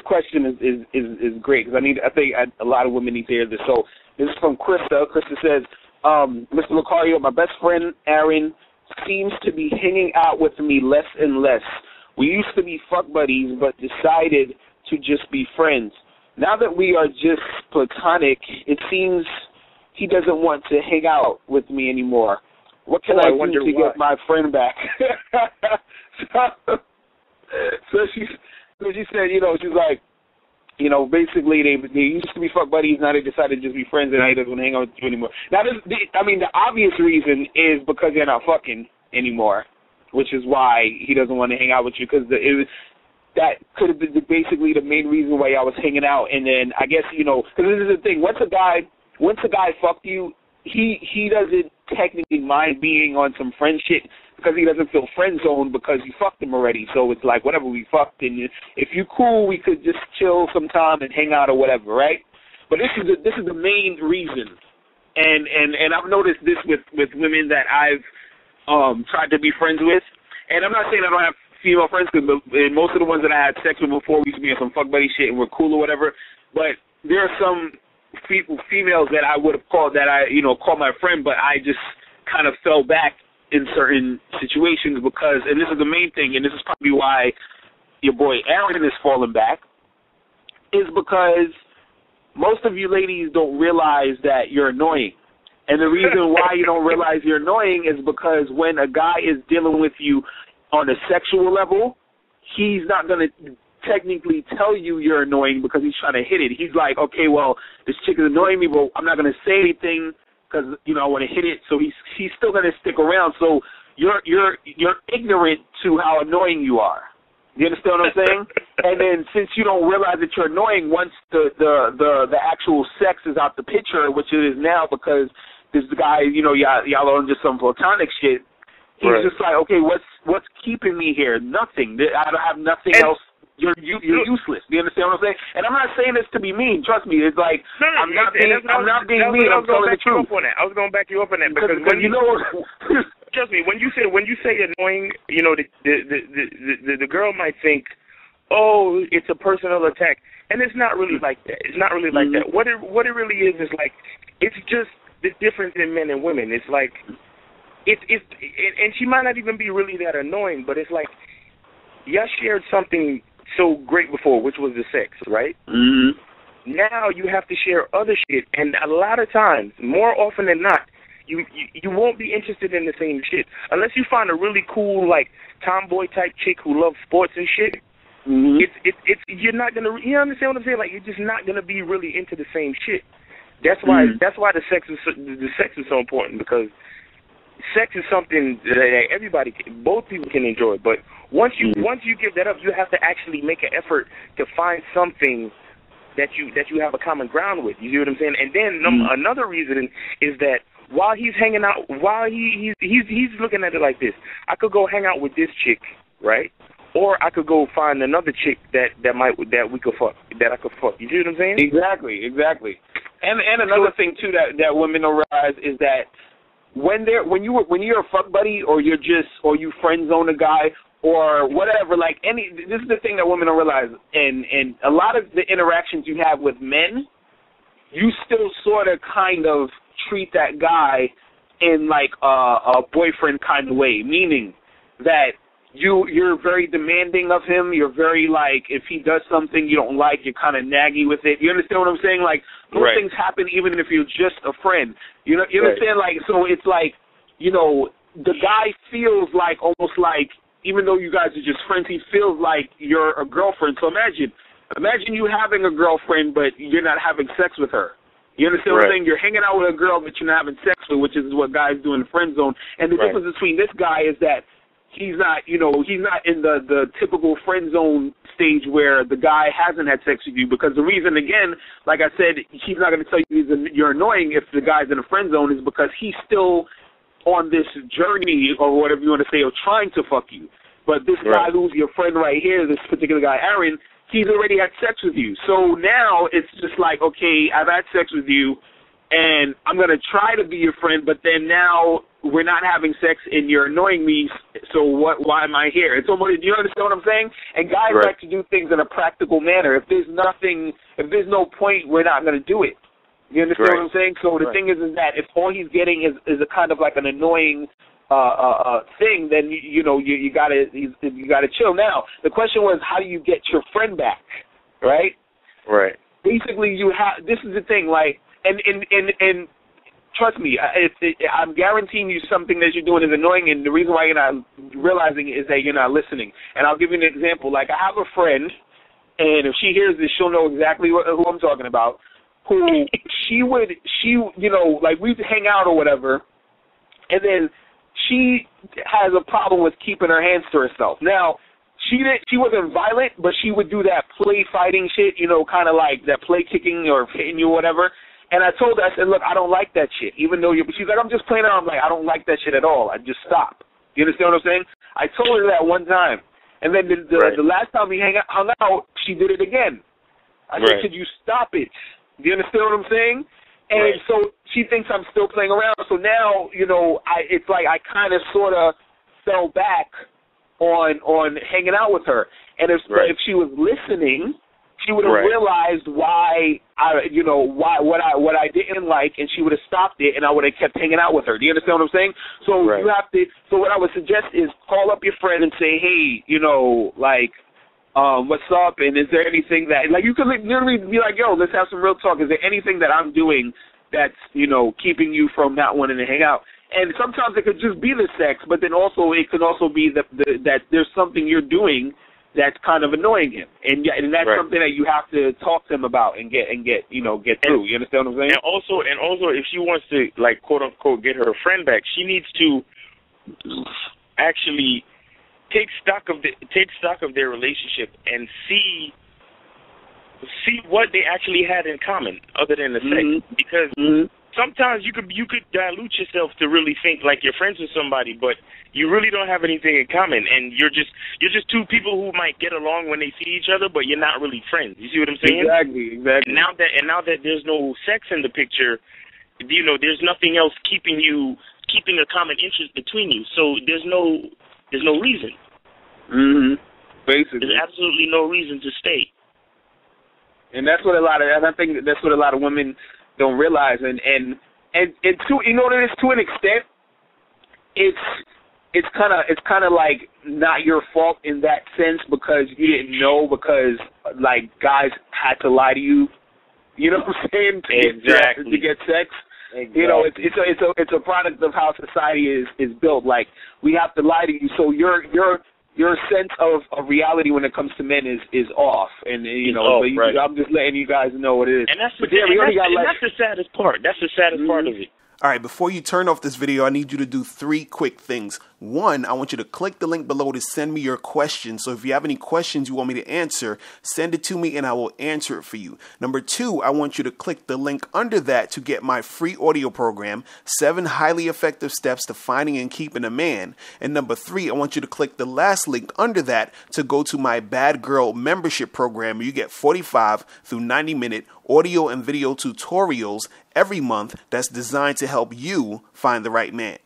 question is great because I think a lot of women need to hear this. So this is from Krista. Krista says, Mr. Lucario, my best friend Aaron seems to be hanging out with me less and less. We used to be fuck buddies, but decided to just be friends. Now that we are just platonic, it seems he doesn't want to hang out with me anymore. What can I do to get my friend back? So she said, she's like, basically they used to be fuck buddies, now they decided to just be friends, and now he doesn't want to hang out with you anymore. Now, the obvious reason is because they're not fucking anymore, which is why he doesn't want to hang out with you, because that could have been basically the main reason why I was hanging out. And then I guess, because this is the thing, once a guy fucked you, he doesn't technically mind being on some friend shit because he doesn't feel friend zoned because you fucked him already. So it's like, whatever, we fucked, and if you cool, we could just chill sometime and hang out or whatever, right? But this is the main reason, and I've noticed this with women that I've tried to be friends with, and I'm not saying I don't have female friends, because most of the ones that I had sex with before, we used to be on some fuck buddy shit and we're cool or whatever, but there are some females that I would have called call my friend, but I just kind of fell back in certain situations because, and this is the main thing, and this is probably why your boy Aaron is falling back, is because most of you ladies don't realize that you're annoying. And the reason why you don't realize you're annoying is because when a guy is dealing with you on a sexual level, he's not going to technically tell you you're annoying because he's trying to hit it. He's like, okay, well, this chick is annoying me, but I'm not going to say anything because, I want to hit it. So he's still going to stick around. So you're ignorant to how annoying you are. You understand what I'm saying? And then since you don't realize that you're annoying, once the actual sex is out the picture, which it is now because this guy, y'all on just some platonic shit, he's right. Just like, okay, what's keeping me here? Nothing. I don't have nothing else. You're useless. Do you understand what I'm saying? And I'm not saying this to be mean. Trust me. It's like I'm not being mean. I'm telling the truth. I was going to back you up on that because when trust me, when you say annoying, the girl might think, oh, it's a personal attack, and it's not really like that. It's not really like that. What it really is like, it's just the difference in men and women. It's like and she might not even be really that annoying, but it's like y'all shared something so great before, which was the sex, right? Mm-hmm. Now you have to share other shit, and a lot of times, more often than not, you won't be interested in the same shit unless you find a really cool, like, tomboy type chick who loves sports and shit. Mm-hmm. You're not gonna, you understand what I'm saying? Like, you're just not gonna be really into the same shit. That's why the sex is so important, because sex is something that both people can enjoy. But once you give that up, you have to actually make an effort to find something that you have a common ground with. You see what I'm saying? And then another reason is that while he's hanging out, while he's looking at it like this, I could go hang out with this chick, right? Or I could go find another chick that we could fuck, that I could fuck. You see what I'm saying? Exactly. And another thing too that women don't realize is that when you're a fuck buddy, or you friend zone a guy or whatever, like this is the thing that women don't realize, and a lot of the interactions you have with men, you still sort of kind of treat that guy in like a boyfriend kind of way, meaning that you're very demanding of him. You're very, like, if he does something you don't like, you're kind of naggy with it. You understand what I'm saying? Like, those things happen even if you're just a friend. You understand? Like, so it's like, the guy feels like, almost like, even though you guys are just friends, he feels like you're a girlfriend. So imagine you having a girlfriend, but you're not having sex with her. You understand what I'm saying? You're hanging out with a girl that you're not having sex with, which is what guys do in the friend zone. And the difference between this guy is that he's not in the typical friend zone stage where the guy hasn't had sex with you, because the reason, again, like I said, he's not going to tell you you're annoying if the guy's in a friend zone, is because he's still on this journey, or whatever you want to say, of trying to fuck you. But this guy who's your friend right here, this particular guy, Aaron, he's already had sex with you. So now it's just like, okay, I've had sex with you, and I'm going to try to be your friend, but then now we're not having sex and you're annoying me, so why am I here? It's almost, do you understand what I'm saying? And guys like to do things in a practical manner. If there's no point, we're not going to do it. You understand what I'm saying? So the thing is that if all he's getting is a kind of like an annoying thing, then you gotta chill. Now the question was, how do you get your friend back? Right. Basically, this is the thing, like, and trust me, I'm guaranteeing you something that you're doing is annoying, and the reason why you're not realizing it is that you're not listening. And I'll give you an example. Like, I have a friend, and if she hears this, she'll know exactly who I'm talking about. Who like, we'd hang out or whatever, and then she has a problem with keeping her hands to herself. Now, she wasn't violent, but she would do that play fighting shit, kind of like that play kicking or hitting you or whatever. And I told her, I said, look, I don't like that shit. Even though she's like, I'm just playing around. I'm like, I don't like that shit at all. I just stop. You understand what I'm saying? I told her that one time. And then the last time we hung out, she did it again. I said, could you stop it? Do you understand what I'm saying? And so she thinks I'm still playing around. So now, it's like I kind of sort of fell back on hanging out with her. And if she was listening, she would have realized why what I didn't like, and she would have stopped it, and I would have kept hanging out with her. Do you understand what I'm saying? So you have to. So what I would suggest is call up your friend and say, hey, what's up? And is there anything that, like, you could literally be like, yo, let's have some real talk. Is there anything that I'm doing that's keeping you from not wanting to hang out? And sometimes it could just be the sex, but then also it could also be that there's something you're doing that's kind of annoying him, and that's something that you have to talk to him about and get through. You understand what I'm saying? And also, if she wants to, like, quote unquote, get her friend back, she needs to actually take stock of their relationship and see what they actually had in common other than the sex, because sometimes you could dilute yourself to really think like you're friends with somebody, but you really don't have anything in common, and you're just two people who might get along when they see each other, but you're not really friends. You see what I'm saying? Exactly. And now that there's no sex in the picture, there's nothing else keeping a common interest between you. So there's no reason. Basically, there's absolutely no reason to stay. And that's what I think that's what a lot of women don't realize, and to, to an extent, it's kind of like not your fault in that sense, because you didn't know, because like guys had to lie to you. You know what I'm saying? To get sex. Exactly. It's a product of how society is built. Like, we have to lie to you, so your sense of reality when it comes to men is off, and I'm just letting you guys know what it is. And that's the saddest part. That's the saddest part of it. All right, before you turn off this video, I need you to do 3 quick things. 1, I want you to click the link below to send me your questions. So if you have any questions you want me to answer, send it to me and I will answer it for you. Number 2, I want you to click the link under that to get my free audio program, 7 highly effective steps to finding and keeping a man. And number 3, I want you to click the last link under that to go to my Bad Girl membership program. You get 45 through 90-minute audio and video tutorials every month that's designed to help you find the right man.